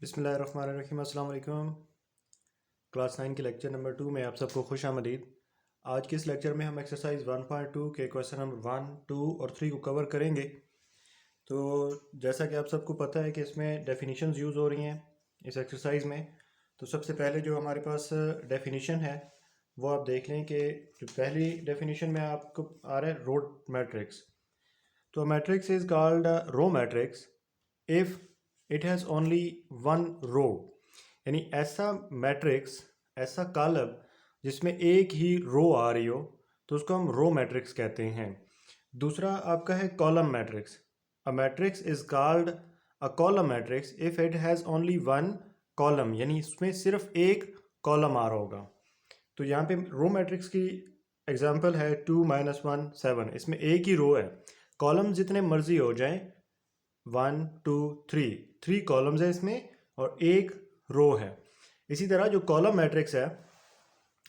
बिस्मिल्लाहिर्रहमानिर्रहीम। अस्सलाम वालेकुम। क्लास 9 के लेक्चर नंबर 2 में आप सबको खुश आमदीद। आज के इस लेक्चर में हम एक्सरसाइज 1.2 के क्वेश्चन नंबर 1, 2 और 3 को कवर करेंगे। तो जैसा कि आप सबको पता है कि इसमें डेफिनेशंस यूज़ हो रही हैं इस एक्सरसाइज में। तो सबसे पहले जो हमारे पास डेफिनेशन है वो आप देख लें कि जो पहली डेफिनेशन में आपको आ रहा है रो मैट्रिक्स। तो matrix is called row matrix if it has only one row, यानी ऐसा मैट्रिक्स, ऐसा कॉलम जिसमें एक ही रो आ रही हो तो उसको हम रो मैट्रिक्स कहते हैं। दूसरा आपका है column matrix. A matrix is called a column matrix if it has only one column, यानी इसमें सिर्फ एक कॉलम आ रहा होगा। तो यहाँ पे रो मैट्रिक्स की एग्जांपल है 2 - 1 7। इसमें एक ही रो है, कॉलम जितने मर्जी हो जाएं, 1 2 3 कॉलम्स है इसमें और एक रो है। इसी तरह जो कॉलम मैट्रिक्स है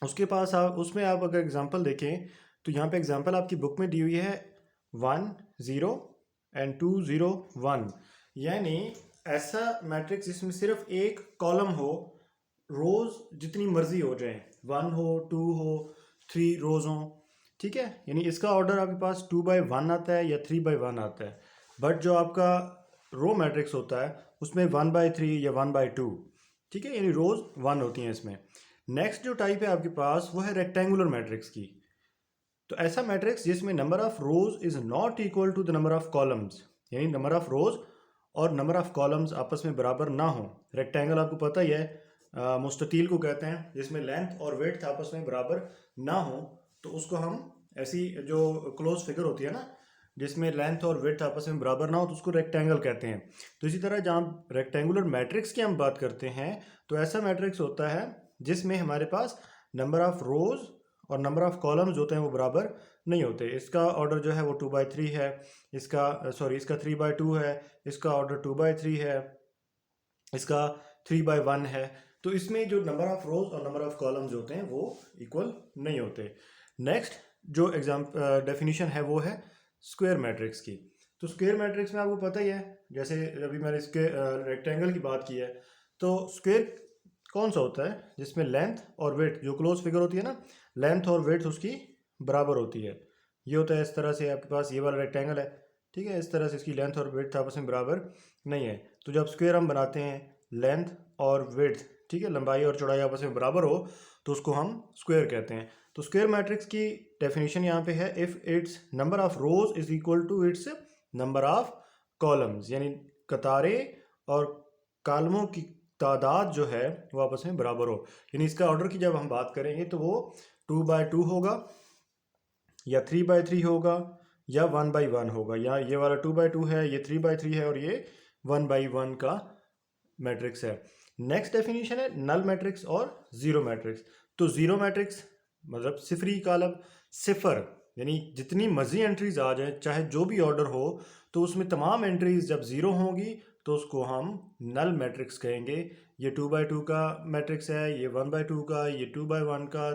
उसके पास आप उसमें आप अगर एग्जांपल देखें तो यहाँ पे एग्जांपल आपकी बुक में दी हुई है 1 0 एंड 2 0 1, यानी ऐसा मैट्रिक्स जिसमें सिर्फ एक कॉलम हो, रोज जितनी मर्जी हो जाए, 1 हो 2 हो 3 रोज हो, ठीक है। यानी इसका ऑर्डर आपके पास 2/1 आता है या 3/1 आता है। बट जो आपका रो मैट्रिक्स होता है उसमें 1/3 या 1/2, ठीक है, यानी रोज 1 होती हैं इसमें। नेक्स्ट जो टाइप है आपके पास वो है रेक्टेंगुलर मैट्रिक्स की। तो ऐसा मैट्रिक्स जिसमें number of rows is not equal to the number of columns, यानी नंबर ऑफ रोज और नंबर ऑफ कॉलम्स आपस में बराबर ना हो। रेक्टेंगल आपको पता ही है, मुस्ततील को कहते हैं, जिसमें लेंथ और वेड्थ आपस में बराबर ना हो तो उसको हम ऐसी जो क्लोज फिगर होती है ना, जिसमें लेंथ और वेड्थ आपस में बराबर ना हो तो उसको रेक्टेंगल कहते हैं। तो इसी तरह जहाँ रेक्टेंगुलर मैट्रिक्स की हम बात करते हैं तो ऐसा मैट्रिक्स होता है जिसमें हमारे पास नंबर ऑफ रोज और नंबर ऑफ कॉलम्स होते हैं वो बराबर नहीं होते। इसका ऑर्डर जो है वो 2/3 है, इसका 3/2 है, इसका ऑर्डर 2/3 है, इसका 3/1 है। तो इसमें जो नंबर ऑफ रोज और नंबर ऑफ कॉलम्स होते हैं वो इक्वल नहीं होते। नेक्स्ट जो डेफिनेशन है वो है स्क्वायर मैट्रिक्स की। तो स्क्वायर मैट्रिक्स में आपको पता ही है, जैसे अभी मैंने इसके रेक्टेंगल की बात की है, तो स्क्वायर कौन सा होता है जिसमें लेंथ और वेड्थ, जो क्लोज फिगर होती है ना, लेंथ और वेड्थ उसकी बराबर होती है। ये होता है इस तरह से, आपके पास ये वाला रेक्टेंगल है, ठीक है, इस तरह से इसकी लेंथ और वेड्थ आपस में बराबर नहीं है। तो जब स्क्वायर हम बनाते हैं, लेंथ और वेड्थ, ठीक है, लंबाई और चौड़ाई आपस में बराबर हो तो उसको हम स्क्वायर कहते हैं। तो स्क्वायर मैट्रिक्स की डेफिनेशन यहाँ पे है if its number of rows is equal to its number of columns, यानी कतारें और कॉलमों की तादाद जो है वो आपस में बराबर हो। यानी इसका ऑर्डर की जब हम बात करेंगे तो वो 2/2 होगा या 3/3 होगा या 1/1 होगा, या ये वाला 2/2 है, ये 3/3 है और ये 1/1 का मैट्रिक्स है। नेक्स्ट डेफिनेशन है नल मैट्रिक्स और जीरो मैट्रिक्स। तो जीरो मैट्रिक्स मतलब सिफरी कॉलम, सिफर, यानी जितनी मर्जी एंट्रीज आ जाए चाहे जो भी ऑर्डर हो, तो उसमें तमाम एंट्रीज जब ज़ीरो होंगी तो उसको हम नल मैट्रिक्स कहेंगे। ये 2/2 का मैट्रिक्स है, ये 1/2 का, ये 2/1 का,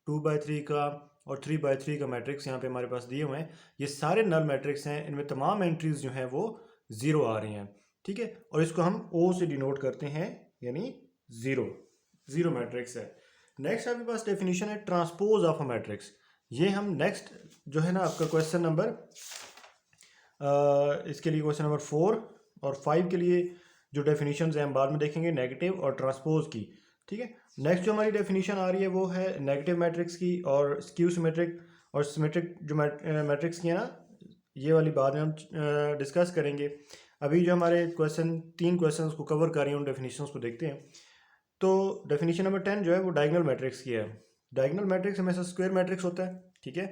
2/3 का और 3/3 का मैट्रिक्स यहाँ पे हमारे पास दिए हुए हैं। ये सारे नल मैट्रिक्स हैं, इनमें तमाम एंट्रीज जो हैं वो ज़ीरो आ रही हैं, ठीक है, और इसको हम ओ से डिनोट करते हैं, यानी ज़ीरो, ज़ीरो मैट्रिक्स है। नेक्स्ट आपके पास डेफिनेशन है ट्रांसपोज ऑफ अ मैट्रिक्स। ये हम नेक्स्ट जो है ना आपका क्वेश्चन नंबर इसके लिए क्वेश्चन नंबर 4 और 5 के लिए जो डेफिनेशंस हैं हम बाद में देखेंगे, नेगेटिव और ट्रांसपोज की, ठीक है। नेक्स्ट जो हमारी डेफिनेशन आ रही है वो है नेगेटिव मैट्रिक्स की और स्क्यू सिमेट्रिक और सिमेट्रिक जो मैट्रिक्स की है ना, ये वाली बात में हम डिस्कस करेंगे। अभी जो हमारे तीन क्वेश्चन को कवर कर रहे हैं उन डेफिनेशंस को देखते हैं। तो डेफिनेशन नंबर 10 जो है वो डायगोनल मैट्रिक्स की है। डायगोनल मैट्रिक्स हमेशा स्क्वायर मैट्रिक्स होता है, ठीक है।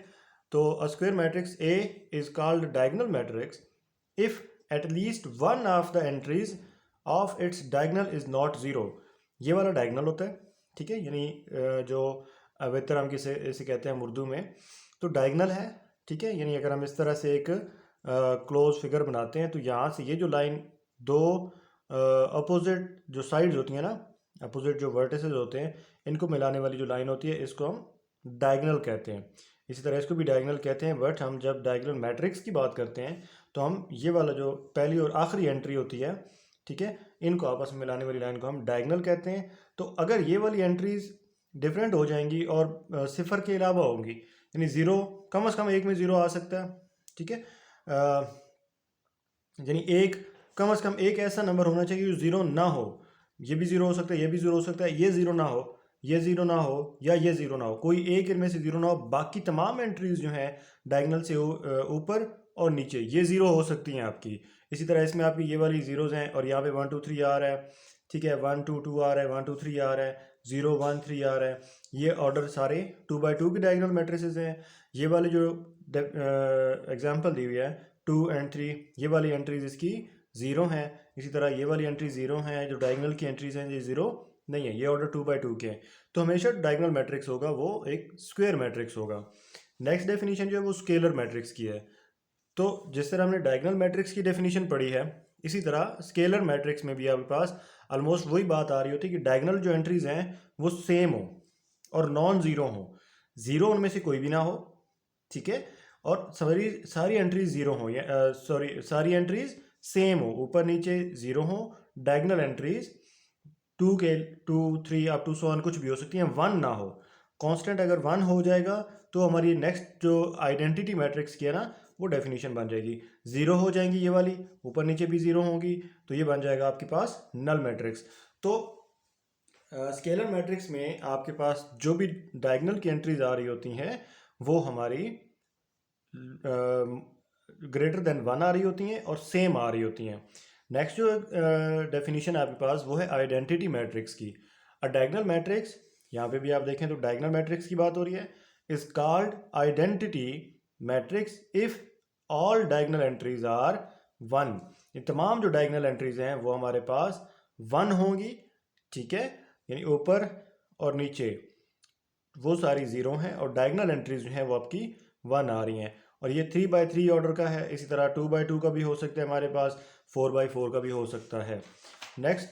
तो a square matrix A is called diagonal matrix if at least one of the entries of its diagonal is not zero. ये वाला डायगोनल होता है, ठीक है, यानी जो अवेतर हम किसे इसे कहते हैं उर्दू में, तो डायगोनल है, ठीक है। यानी अगर हम इस तरह से एक क्लोज फिगर बनाते हैं तो यहाँ से ये जो लाइन दो अपोजिट जो साइड्स होती हैं ना, अपोजिट जो वर्टिसेस होते हैं, इनको मिलाने वाली जो लाइन होती है इसको हम डायगोनल कहते हैं। इसी तरह इसको भी डायगोनल कहते हैं। बट हम जब डायगोनल मैट्रिक्स की बात करते हैं तो हम ये वाला जो पहली और आखिरी एंट्री होती है ठीक है, इनको आपस में मिलाने वाली लाइन को हम डायगोनल कहते हैं। तो अगर ये वाली एंट्रीज डिफरेंट हो जाएंगी और सिफर के अलावा होंगी, यानी ज़ीरो कम से कम एक में ज़ीरो आ सकता है, ठीक है, यानी एक कम से कम एक ऐसा नंबर होना चाहिए जो ज़ीरो ना हो। ये भी ज़ीरो हो सकता है, ये भी ज़ीरो हो सकता है, ये ज़ीरो ना हो, ये ज़ीरो ना हो, या ये ज़ीरो ना हो, कोई एक इनमें से ज़ीरो ना हो। बाकी तमाम एंट्रीज जो हैं डायगोनल से ऊपर और नीचे ये ज़ीरो हो सकती हैं आपकी। इसी तरह इसमें आपकी ये वाली ज़ीरोज़ हैं और यहाँ पे 1 2 3 आ रहा है, ठीक है, 1 2 2 आ रहा है, 1 2 3 आ रहा है, 0 1 3 आ रहा है। ये ऑर्डर सारे 2 बाई 2 की डायगोनल मैट्रिसेस हैं। ये वाले जो एग्जांपल दी हुई है 2 और 3, ये वाली एंट्रीज इसकी ज़ीरो हैं। इसी तरह ये वाली एंट्री ज़ीरो हैं, जो डायगोनल की एंट्रीज हैं ये ज़ीरो नहीं है, ये ऑर्डर 2 बाई 2 के हैं। तो हमेशा डायगोनल मैट्रिक्स होगा वो एक स्क्वायर मैट्रिक्स होगा। नेक्स्ट डेफिनेशन जो है वो स्केलर मैट्रिक्स की है। तो जिस तरह हमने डायगोनल मैट्रिक्स की डेफिनेशन पढ़ी है, इसी तरह स्केलर मैट्रिक्स में भी आपके पास ऑलमोस्ट वही बात आ रही होती है कि डायगोनल जो एंट्रीज हैं वो सेम हो और नॉन ज़ीरो हो, ज़ीरो उनमें से कोई भी ना हो, ठीक है, और सारी सारी एंट्रीज ज़ीरो हो, या सारी एंट्रीज सेम हो, ऊपर नीचे ज़ीरो हो। डायगोनल एंट्रीज 2 के 2 3 अप टू 100 कुछ भी हो सकती हैं, वन ना हो। कांस्टेंट अगर वन हो जाएगा तो हमारी नेक्स्ट जो आइडेंटिटी मैट्रिक्स की है ना वो डेफिनेशन बन जाएगी। ज़ीरो हो जाएंगी ये वाली, ऊपर नीचे भी ज़ीरो होंगी, तो ये बन जाएगा आपके पास नल मैट्रिक्स। तो स्केलर मैट्रिक्स में आपके पास जो भी डायगोनल की एंट्रीज आ रही होती हैं वो हमारी ग्रेटर देन वन आ रही होती हैं और सेम आ रही होती हैं। नेक्स्ट जो डेफिनेशन है आपके पास वो है आइडेंटिटी मैट्रिक्स की। अ डायगोनल मैट्रिक्स, यहाँ पे भी आप देखें तो डायगोनल मैट्रिक्स की बात हो रही है, is called identity matrix if all diagonal entries are one. ये तमाम जो डायगोनल एंट्रीज हैं वो हमारे पास वन होंगी, ठीक है, यानी ऊपर और नीचे वो सारी ज़ीरो हैं और डायगोनल एंट्रीज जो हैं वो आपकी वन आ रही हैं। और ये 3 बाई 3 ऑर्डर का है। इसी तरह 2 बाई 2 का भी हो सकता है हमारे पास, 4 बाई 4 का भी हो सकता है। नेक्स्ट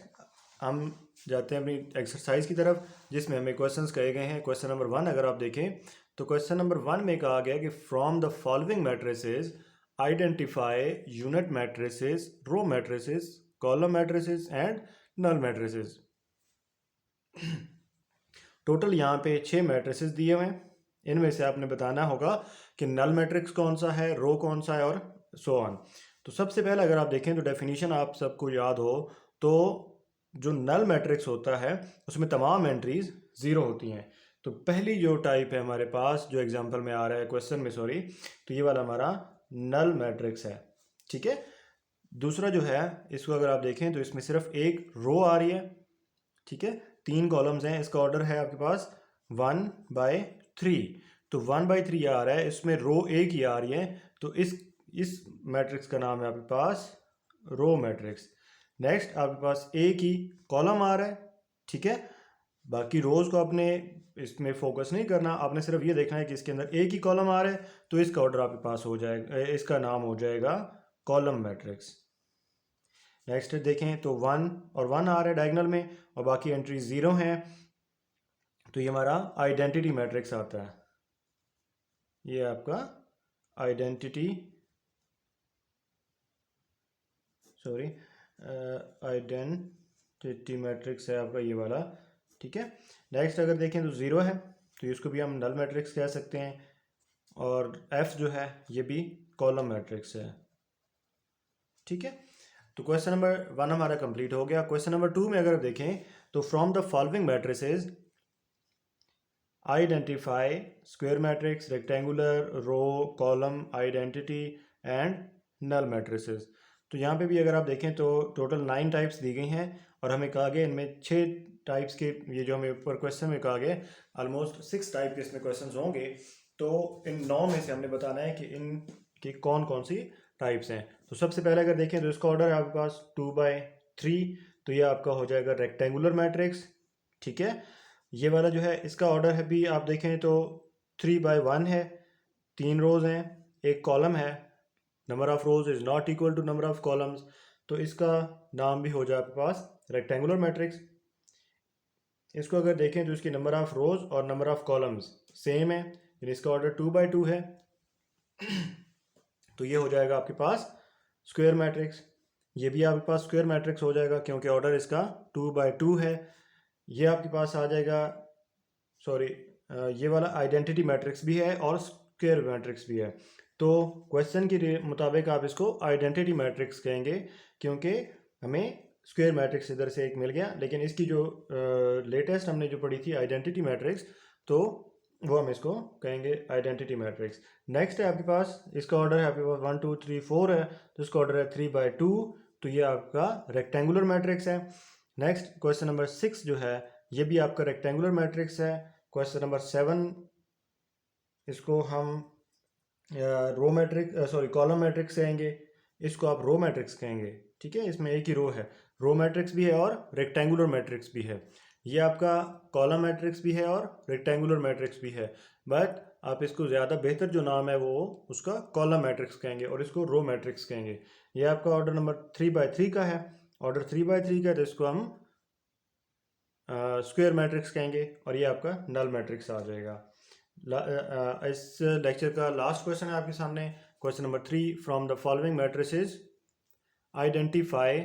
हम जाते हैं अपनी एक्सरसाइज की तरफ जिसमें हमें क्वेश्चंस कहे गए हैं। क्वेश्चन नंबर 1 अगर आप देखें तो क्वेश्चन नंबर 1 में कहा गया कि from the following matrices identify unit matrices, row matrices, column matrices and null matrices. Total यहाँ पे 6 मैट्रिसेस दिए हुए हैं, इनमें से आपने बताना होगा कि नल मैट्रिक्स कौन सा है, रो कौन सा है और सो ऑन। तो सबसे पहले अगर आप देखें तो डेफिनेशन आप सबको याद हो तो जो नल मैट्रिक्स होता है उसमें तमाम एंट्रीज ज़ीरो होती हैं। तो पहली जो टाइप है हमारे पास जो एग्जांपल में आ रहा है क्वेश्चन में, सॉरी, तो ये वाला हमारा नल मैट्रिक्स है, ठीक है। दूसरा जो है इसको अगर आप देखें तो इसमें सिर्फ एक रो आ रही है, ठीक है, 3 कॉलम्स हैं, इसका ऑर्डर है आपके पास 1 बाई 3। तो 1 बाई 3 आ रहा है, इसमें रो एक ही आ रही है, तो इस मैट्रिक्स का नाम है आपके पास रो मैट्रिक्स। नेक्स्ट आपके पास एक ही कॉलम आ रहा है, ठीक है, बाकी रोज को आपने इसमें फोकस नहीं करना, आपने सिर्फ ये देखना है कि इसके अंदर एक ही कॉलम आ रहा है, तो इसका ऑर्डर आपके पास हो जाएगा, इसका नाम हो जाएगा कॉलम मैट्रिक्स। नेक्स्ट देखें तो 1 और 1 आ रहा है डायगोनल में और बाकी एंट्री 0 हैं, तो ये हमारा आइडेंटिटी मैट्रिक्स आता है। ये आपका आइडेंटिटी, सॉरी, आइडेंटिटी मैट्रिक्स है आपका ये वाला, ठीक है। नेक्स्ट अगर देखें तो 0 है, तो इसको भी हम नल मैट्रिक्स कह सकते हैं। और F जो है ये भी कॉलम मैट्रिक्स है, ठीक है। तो क्वेश्चन नंबर 1 हमारा कंप्लीट हो गया। क्वेश्चन नंबर 2 में अगर देखें तो from the following matrices identify square matrix, rectangular, row, column, identity and null matrices. तो यहाँ पे भी अगर आप देखें तो टोटल 9 टाइप्स दी गई हैं और हमें कहा गया इनमें 6 टाइप्स के, ये जो हमें ऊपर क्वेश्चन में कहा गया ऑलमोस्ट 6 टाइप के इसमें क्वेश्चन होंगे। तो इन 9 में से हमने बताना है कि इन की कौन कौन सी टाइप्स हैं। तो सबसे पहले अगर देखें तो इसका ऑर्डर है आपके पास 2 बाई 3, तो ये आपका हो जाएगा रेक्टेंगुलर मैट्रिक्स, ठीक है। ये वाला जो है इसका ऑर्डर है भी आप देखें तो 3 बाई 1 है, 3 रोज हैं, एक कॉलम है, number of rows is not equal to number of columns, तो इसका नाम भी हो जाए आपके पास रेक्टेंगुलर मैट्रिक्स। इसको अगर देखें तो इसकी नंबर ऑफ रोज और नंबर ऑफ कॉलम्स सेम है, यानी इसका ऑर्डर 2 बाई 2 है, तो ये हो जाएगा आपके पास स्क्वायर मैट्रिक्स। ये भी आपके पास स्क्वायर मैट्रिक्स हो जाएगा क्योंकि ऑर्डर इसका 2 by 2 है। ये आपके पास आ जाएगा, सॉरी, ये वाला आइडेंटिटी मैट्रिक्स भी है और स्क्वायर मैट्रिक्स भी है। तो क्वेश्चन के मुताबिक आप इसको आइडेंटिटी मैट्रिक्स कहेंगे क्योंकि हमें स्क्वायर मैट्रिक्स इधर से एक मिल गया, लेकिन इसकी जो लेटेस्ट हमने जो पढ़ी थी आइडेंटिटी मैट्रिक्स, तो वो हम इसको कहेंगे आइडेंटिटी मैट्रिक्स। नेक्स्ट है आपके पास, इसका ऑर्डर है आपके पास 1 2 3 4 है, तो इसका ऑर्डर है 3 by 2, तो ये आपका रेक्टेंगुलर मैट्रिक्स है। नेक्स्ट क्वेश्चन नंबर 6 जो है ये भी आपका रेक्टेंगुलर मैट्रिक्स है। क्वेश्चन नंबर 7, इसको हम row matrix, sorry, column matrix कहेंगे, इसको आप रो मैट्रिक्स कहेंगे। ठीक है, इसमें एक ही रो है, रो मैट्रिक्स भी है और रेक्टेंगुलर मैट्रिक्स भी है। ये आपका कॉलम मैट्रिक्स भी है और रेक्टेंगुलर मैट्रिक्स भी है, बट आप इसको ज़्यादा बेहतर जो नाम है वो उसका कॉलम मैट्रिक्स कहेंगे और इसको रो मैट्रिक्स कहेंगे। ये आपका ऑर्डर नंबर 3 by 3 का है। ऑर्डर 3 by 3 का है तो इसको हम स्क्वायर मैट्रिक्स कहेंगे और ये आपका नल मैट्रिक्स आ जाएगा। इस लेक्चर का लास्ट क्वेश्चन है आपके सामने, question number 3, from the following matrices identify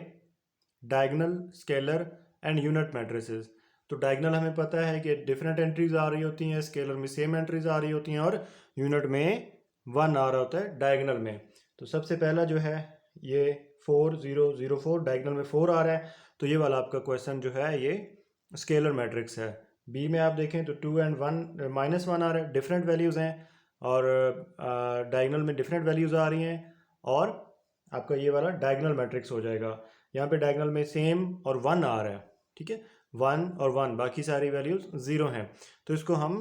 diagonal, scalar and unit matrices. तो डायगोनल हमें पता है कि डिफरेंट एंट्रीज आ रही होती हैं, स्केलर में सेम एंट्रीज आ रही होती हैं और यूनिट में 1 आ रहा होता है डायगोनल में। तो सबसे पहला जो है ये 4 0 0 4, डायगोनल में 4 आ रहा है, तो ये वाला आपका क्वेश्चन जो है ये स्केलर मैट्रिक्स है। बी में आप देखें तो 2 and 1 -1 आ रहा है, डिफरेंट वैल्यूज़ हैं और डायगोनल में डिफरेंट वैल्यूज़ आ रही हैं और आपका ये वाला डायगोनल मैट्रिक्स हो जाएगा। यहाँ पे डायगोनल में सेम और 1 आ रहा है, ठीक है, 1 और 1, बाकी सारी वैल्यूज़ 0 हैं, तो इसको हम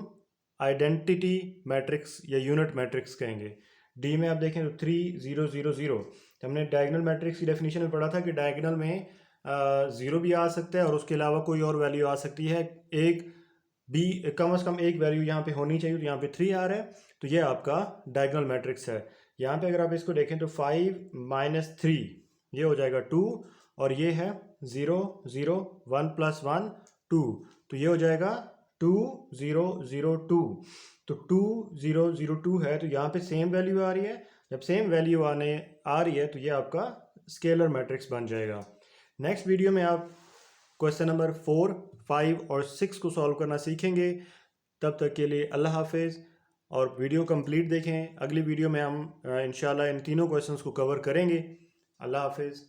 आइडेंटिटी मैट्रिक्स या यूनिट मैट्रिक्स कहेंगे। डी में आप देखें तो 3 0 0 0, हमने डायगोनल मैट्रिक्स की डेफिनेशन में पढ़ा था कि डायगोनल में 0 भी आ सकता है और उसके अलावा कोई और वैल्यू आ सकती है, एक बी कम से कम एक वैल्यू यहाँ पे होनी चाहिए, तो यहाँ पे 3 आ रहा है, तो ये आपका डायगोनल मैट्रिक्स है। यहाँ पे अगर आप इसको देखें तो 5 - 3 ये हो जाएगा 2 और ये है 0 0 1 + 1 2, तो ये हो जाएगा 2 0 0 2, तो 2 0 0 2 है, तो यहाँ पे सेम वैल्यू आ रही है। जब सेम वैल्यू आ रही है तो ये आपका स्केलर मैट्रिक्स बन जाएगा। नेक्स्ट वीडियो में आप क्वेश्चन नंबर 4 5 और 6 को सॉल्व करना सीखेंगे। तब तक के लिए अल्लाह हाफिज़ और वीडियो कंप्लीट देखें। अगली वीडियो में हम इंशाल्लाह इन तीनों क्वेश्चंस को कवर करेंगे। अल्लाह हाफिज़।